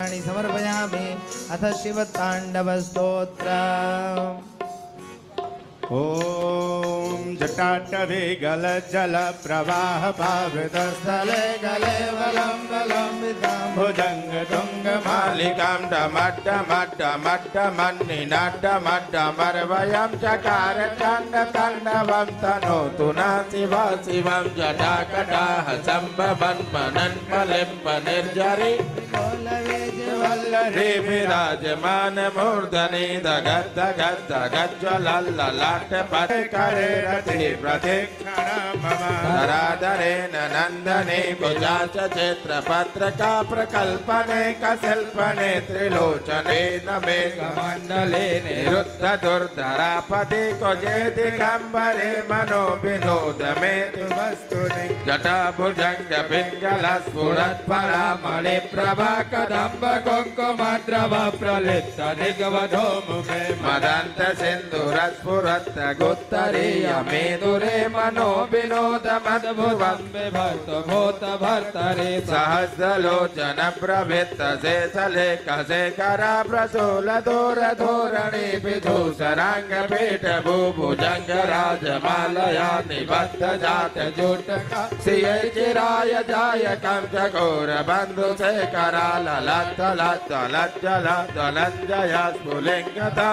समर्पयामि। अथ शिवताण्डवस्तोत्र। ओम जटाटवे गल जल प्रवाह पावितस्थले गले वलं वलंबितां भुजंग तुंग मालिकां डमड्डमड्डमड्डमन्निनाड्डमड्डमर्वयं चकार चण्ड ताण्डवं तनोतु न शिवा शिवं जटाकटाह सम्भवन्मनन् फलिम्पनिर्जरि वल्लरे विराजमान मूर्धनि धगद् धगद् धगज्ज्वलल्ललाट पत्करे रति प्रदक्षिणं मम धराधरेण नन्दने भुजाच चित्रपत्रका प्रकल्पने कशिल्पने त्रिलोचने मेघमण्डले निरुद्ध दुर्धरापदि कुजे दिगम्बरे मनो विनोद मे वस्तुनि जटाभुजङ्ग पिङ्गलस्फुरत्परामणि प्रभा कदम्ब कुङ्कुमद्रव प्रलिप्त निगवधो मुखे मदन्त सिन्दूरस्फुरत् गुत्तरीय मेदुरे मनो विनोद मद्भुवं विभक्त भूत भर्तरे सहस्रलोचन प्रवृत्त शेषलेख शेखरा प्रशूल दूर धोरणी विधूसरांग पीठ भूभुजंग राजमालया निबद्ध जात जुट सिय चिराय जाय कंस घोर बंधु शेखरा ललत लत लज्जल धनंजय स्फुलिंगता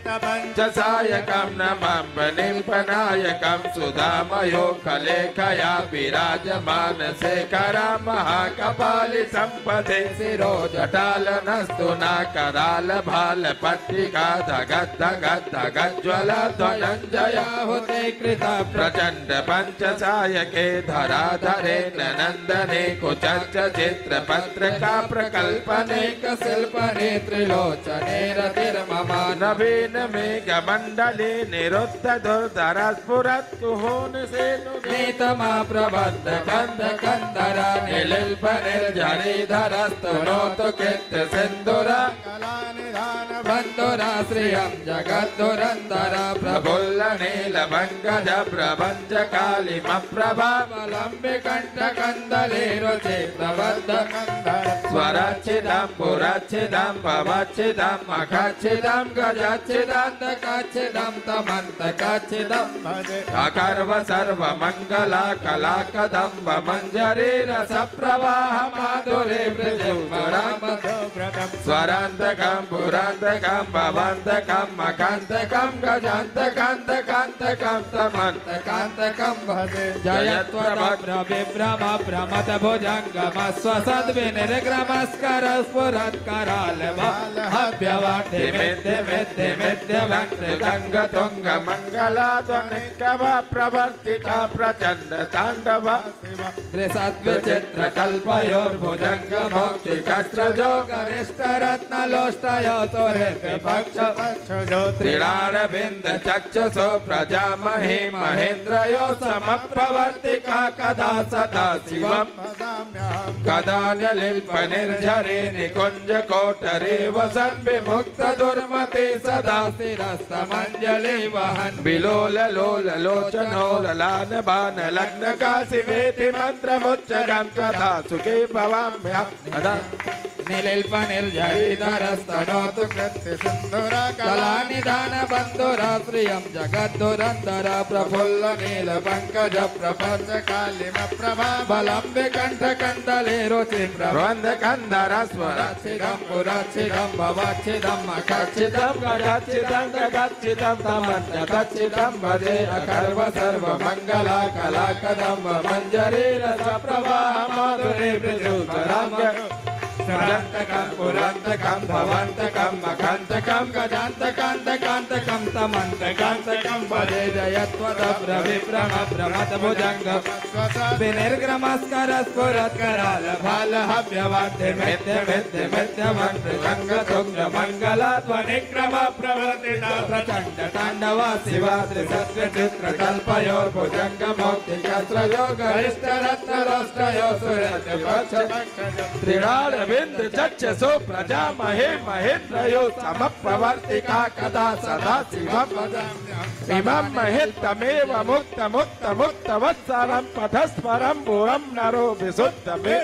पंचसायकं नमं निम्पनायकं सुधामयो कलेखया विराजमान शेखरा महाकपालि संपदे शिरो जटालनस्तु नाकराल भाल पट्टिका धगद् धगद् धगज्ज्वल धनञ्जय हुते कृता प्रचण्ड पंचसायके धराधरे नन्दने कुचच्च चित्रपत्रका प्रकल्पने कशिल्पने त्रिलोचने रतिर्मम नवीन मेघमण्डले निरुद्ध दुर्धर स्फुरत् कुहून सेनु नीतमा प्रबद्ध कंद कंदर निलिल्प निर्झरीधरस्तुनोतु कीर्ति सिन्दूरा कलानिधान बन्धुरा श्रियं जगद्धुरन्धर प्रफुल्ल नीलभङ्गज प्रभञ्ज कालिमप्रभा बलम्बिकण्ठ कन्दले रुचि प्रबद्ध कंदर स्वरच्छिदं पुरच्छिदं भवच्छिदं मखच्छिदं गजच्छिदन्तकच्छिदं तमन्तकच्छिदं अकर्व सर्वमङ्गला कला कदम्ब मञ्जरी रसप्रवाह माधुरी वृजम्बरमधुव्रतं स्वरान्तकं पुरान्तकं भवन्तकं मकान्तकं गजान्तकान्तकान्तकं तमन्तकान्तकं भजे जयत्वरविभ्रम भ्रमत भुजङ्गम स्वसद्विनिर्ग्रमस्कर स्फुरत्कराल भालहव्यवाटे मिथ्य मिथ्य मिथ्य वक्तृदङ्ग तुङ्ग मङ्गला ध्वनिकव प्रवर्तिता प्रचण्ड ताण्डव त्रिसद्विचित्र कल्पयोर्भुजङ्ग भोक्ति कस्रजो गरिष्ठ रत्नलोष्टयो तुरिपक्ष त्रिणारविन्द चक्षुषो प्रजामहे महेन्द्रयो समप्रवर्तिका कदा सदा शिवम् कदा निलिल्प निर्झरे निकुञ्ज कोटरे वसन् विमुक्त दुर्मते सदा शिरस्तमञ्जलि वहन् विलोल लोल लोचनो ललान बाण लग्न काशिवेति मन्त्रमुच्चरं कदा सुखे भवाम्यहम् निलिल्प निर्झरीधरस्तनोतु कृत्य सिन्दूरा कलानिधान बन्धुरा श्रियं जगद्धुरन्धर प्रफुल्ल नीलपङ्कज प्रपञ्च कालिमप्रभा बलम्बिकण्ठ कन्दले रुचि प्रबन्ध कन्दर स्वरच्छिदं पुरच्छिदं भवच्छिदं मखच्छिदं गजच्छिदं गगच्छिदं तमन्तकच्छिदं भजे अकर्व सर्वमङ्गला कला कदम्ब मञ्जरी रसप्रवाह माधुरी वृजुतरं स्वरान्तकं पुरान्तकं भवन्तकं मखान्तकं गजान्तकान्तकान्तकं तमन्तकान्तकं भजे जयत्वदभ्रविभ्रम भ्रमत भुजङ्ग विनिर्ग्रमस्कर स्फुरत्कराल भालहव्यवाटे मिथ्य मिथ्य मिथ्य वक्तृदङ्ग तुङ्ग मङ्गला ध्वनिक्रम प्रवर्तिता प्रचण्ड ताण्डवा शिवा त्रिसद्विचित्र कल्पयोर्भुजङ्ग मौक्तिकस्रयो गरिष्ठ रत्नलोष्टयो सुरतिपक्ष त्रिणाल रविन्द्र चक्षसो प्रजामहे महेन्द्रयो समप्रवर्तिका कदा सदा शिवम् इमं महितमेव मुक्तवत्सरं पथस्वरं भुवं नरो विशुद्धमे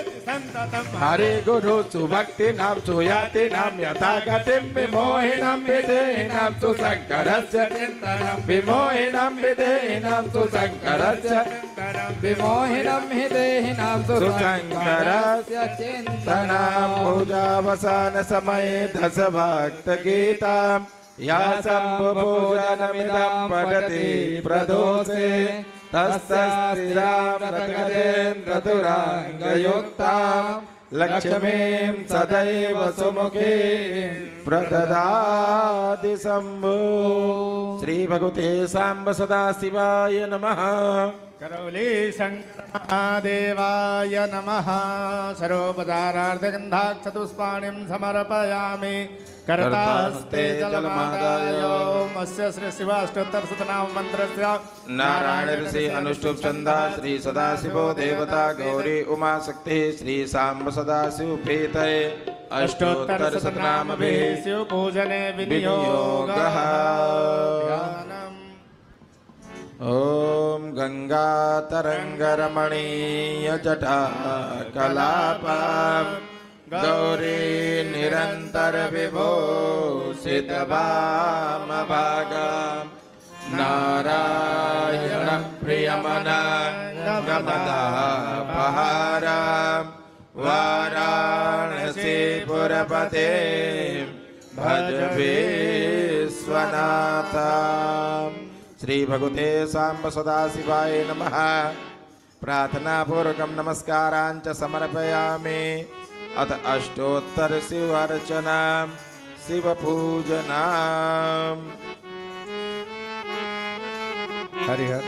हरे गुरु सुभक्तिनां सुयातिनां यथा गतिं विमोहिनां विदेहिनां सुशङ्करस्य विमोहिनां विदेहिनां सुशङ्करस्य विमोहिनं हि देहिनां सुशङ्करस्य चिन्तनां पूजावसान समये दश भक्त गीताम् या सम्पूजनमिदं पठति प्रदोषे तस्तेन्द्रतुराङ्गयुक्तां लक्ष्मीं सदैव सुमुखे प्रददाति शम्भो। श्री भगवते साम्ब सदाशिवाय नमः। करौली शंकर महादेवाय नमः। सर्वोपचारार्थगन्धाक्षतुष्पाणिं समर्पयामि। करतास्ते जलमादाय मत्स्य श्री शिवाष्टोत्तरशतनाम मंत्रस्य नारायण ऋषि अनुष्टुप छंदा श्री सदाशिवो देवता गौरी उमा शक्ति श्री सांब सदाशिव प्रीतये अष्टोत्तरशतनामभिः शिव पूजने विनियोगः। ओम गंगा तरंगरमणीय जटा कलापम् गौरी निरंतर विभूषित वामभागम् नारायण प्रियमनागमदापहारम् वाराणसीपुरपते भज विश्वनाथम्। श्री भगवते साम्ब सदाशिवाय नमः। प्रार्थना पूर्वकं नमस्कारांच समर्पयामि। अथ अष्टोत्तर शिवार्चना शिव पूजना। हरिहर